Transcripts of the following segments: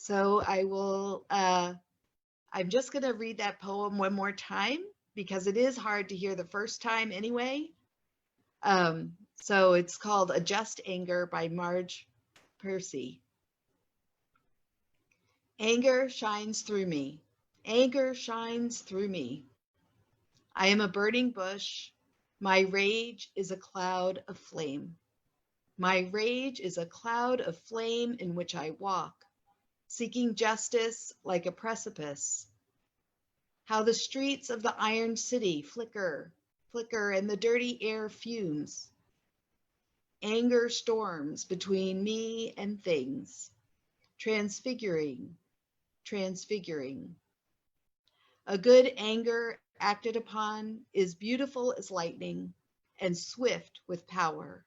So I'm just going to read that poem one more time because it is hard to hear the first time anyway. So it's called A Just Anger by Marge Percy. Anger shines through me. Anger shines through me. I am a burning bush. My rage is a cloud of flame. My rage is a cloud of flame in which I walk, seeking justice like a precipice. How the streets of the iron city flicker, flicker, and the dirty air fumes. Anger storms between me and things, transfiguring, transfiguring. A good anger acted upon is beautiful as lightning and swift with power.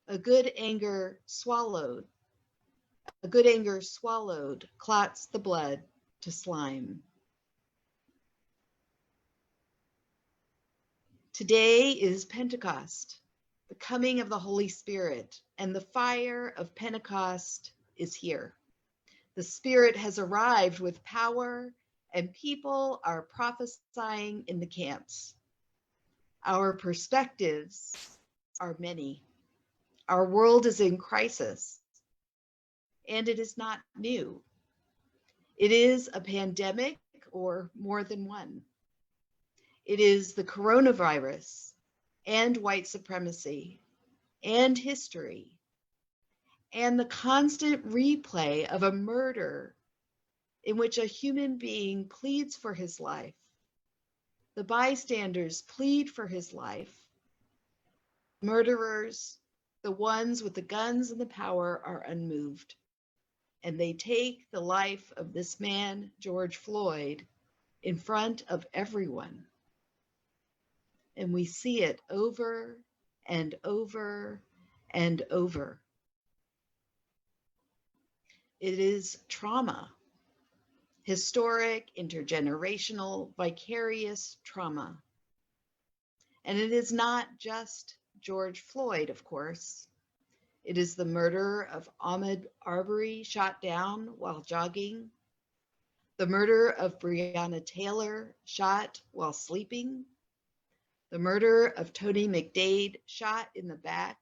A good anger swallowed clots the blood to slime. Today is Pentecost, the coming of the Holy Spirit, and the fire of Pentecost is here. The Spirit has arrived with power, and people are prophesying in the camps. Our perspectives are many. Our world is in crisis, and it is not new. It is a pandemic or more than one. It is the coronavirus and white supremacy and history and the constant replay of a murder in which a human being pleads for his life. The bystanders plead for his life. Murderers, the ones with the guns and the power, are unmoved. And they take the life of this man, George Floyd, in front of everyone. And we see it over and over and over. It is trauma, historic, intergenerational, vicarious trauma. And it is not just George Floyd, of course. It is the murder of Ahmaud Arbery, shot down while jogging, the murder of Breonna Taylor, shot while sleeping, the murder of Tony McDade, shot in the back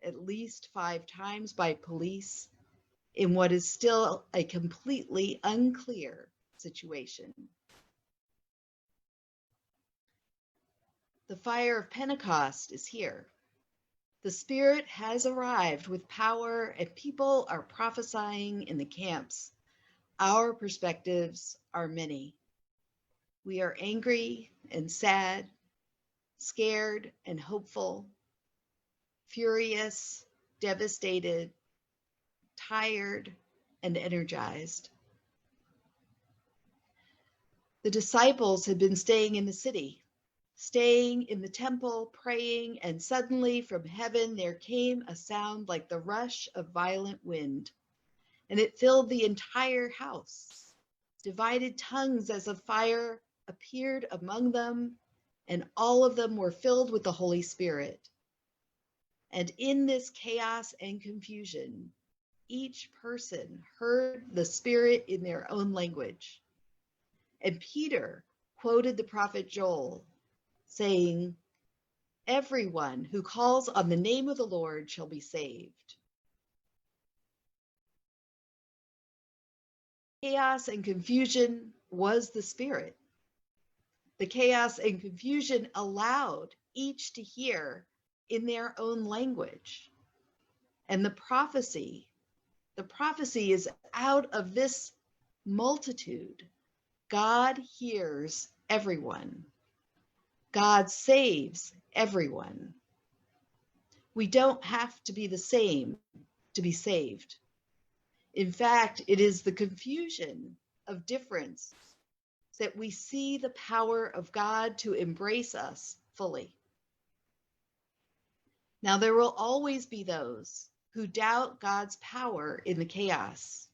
at least 5 times by police in what is still a completely unclear situation. The fire of Pentecost is here. The Spirit has arrived with power, and people are prophesying in the camps. Our perspectives are many. We are angry and sad, scared and hopeful, furious, devastated, tired, and energized. The disciples had been staying in the city, staying in the temple, praying, and suddenly from heaven there came a sound like the rush of violent wind, and it filled the entire house. Divided tongues as of fire appeared among them, and all of them were filled with the Holy Spirit. And in this chaos and confusion, each person heard the Spirit in their own language. And Peter quoted the prophet Joel, saying, "Everyone who calls on the name of the Lord shall be saved." Chaos and confusion was the Spirit. The chaos and confusion allowed each to hear in their own language. And the prophecy is out of this multitude. God hears everyone. God saves everyone. We don't have to be the same to be saved. In fact, it is the confusion of difference that we see the power of God to embrace us fully. Now, there will always be those who doubt God's power in the chaos.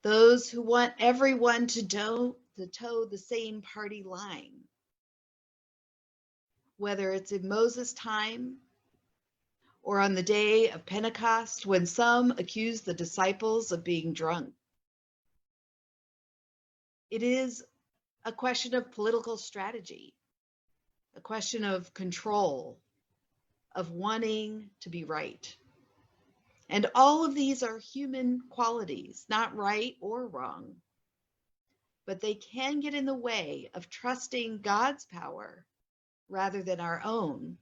Those who want everyone to toe the same party line. Whether it's in Moses' time or on the day of Pentecost when some accused the disciples of being drunk. It is a question of political strategy, a question of control, of wanting to be right. And all of these are human qualities, not right or wrong, but they can get in the way of trusting God's power rather than our own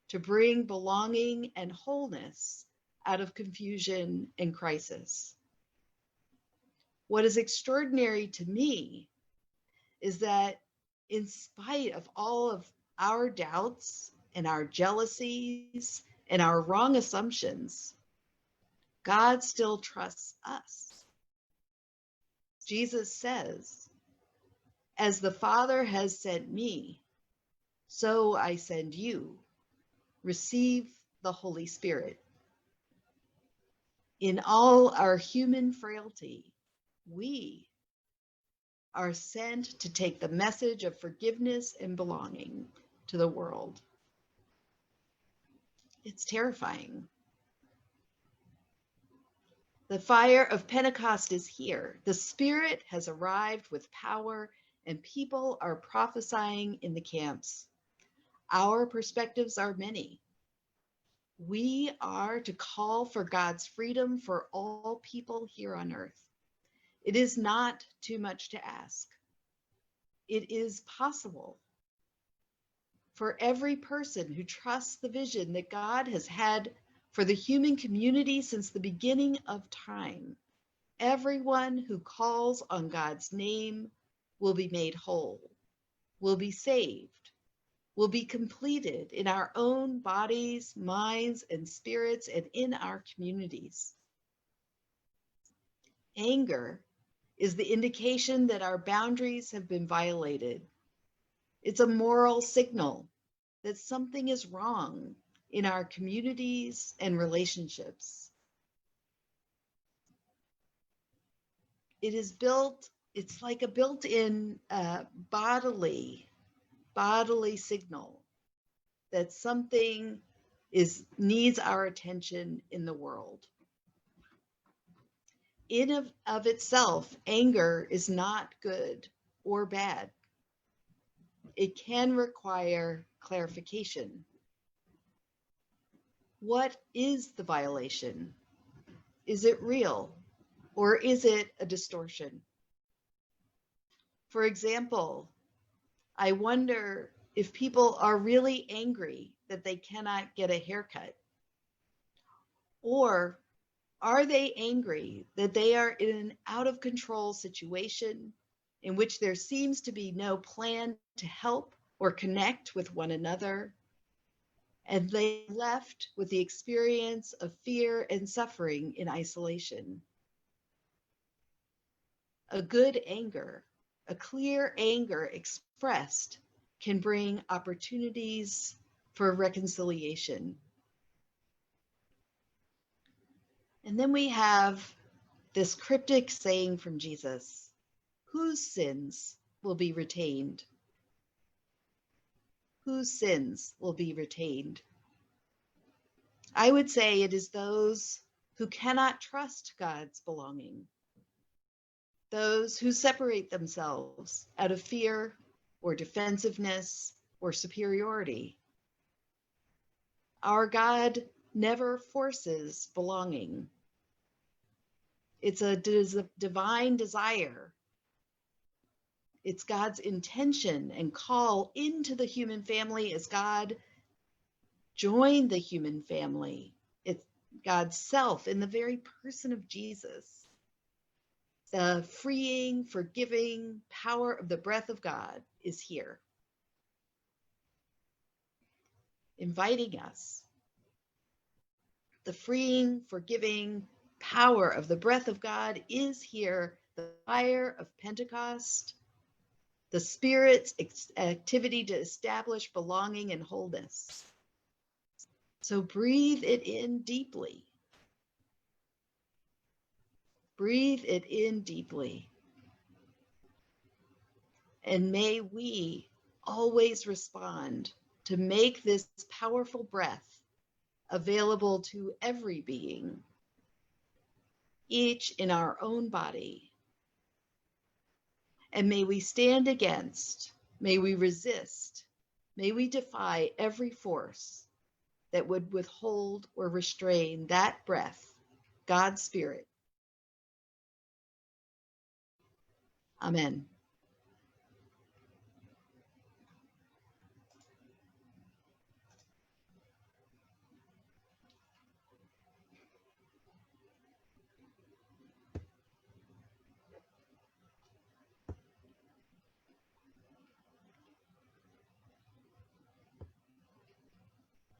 to bring belonging and wholeness out of confusion and crisis. What is extraordinary to me is that in spite of all of our doubts and our jealousies and our wrong assumptions, God still trusts us. Jesus says, "As the Father has sent me, so I send you. Receive the Holy Spirit." In all our human frailty, we are sent to take the message of forgiveness and belonging to the world. It's terrifying. The fire of Pentecost is here. The Spirit has arrived with power, and people are prophesying in the camps. Our perspectives are many. We are to call for God's freedom for all people here on earth. It is not too much to ask. It is possible for every person who trusts the vision that God has had for the human community since the beginning of time. Everyone who calls on God's name will be made whole, will be saved, will be completed in our own bodies, minds, and spirits, and in our communities. Anger is the indication that our boundaries have been violated. It's a moral signal that something is wrong in our communities and relationships. It's like a built-in bodily signal that something needs our attention in the world. In of itself, anger is not good or bad. It can require clarification. What is the violation? Is it real, or is it a distortion? For example, I wonder if people are really angry that they cannot get a haircut, or are they angry that they are in an out of control situation in which there seems to be no plan to help or connect with one another, and they left with the experience of fear and suffering in isolation? A good anger, a clear anger expressed, can bring opportunities for reconciliation. And then we have this cryptic saying from Jesus: whose sins will be retained? Whose sins will be retained? I would say it is those who cannot trust God's belonging, those who separate themselves out of fear or defensiveness or superiority. Our God never forces belonging. It's a divine desire. It's God's intention and call into the human family as God joined the human family. It's God's self in the very person of Jesus. The freeing, forgiving power of the breath of God is here, inviting us. The freeing, forgiving power of the breath of God is here. The fire of Pentecost, the Spirit's activity to establish belonging and wholeness. So breathe it in deeply. Breathe it in deeply. And may we always respond to make this powerful breath available to every being, each in our own body. And may we stand against, may we resist, may we defy every force that would withhold or restrain that breath, God's Spirit. Amen.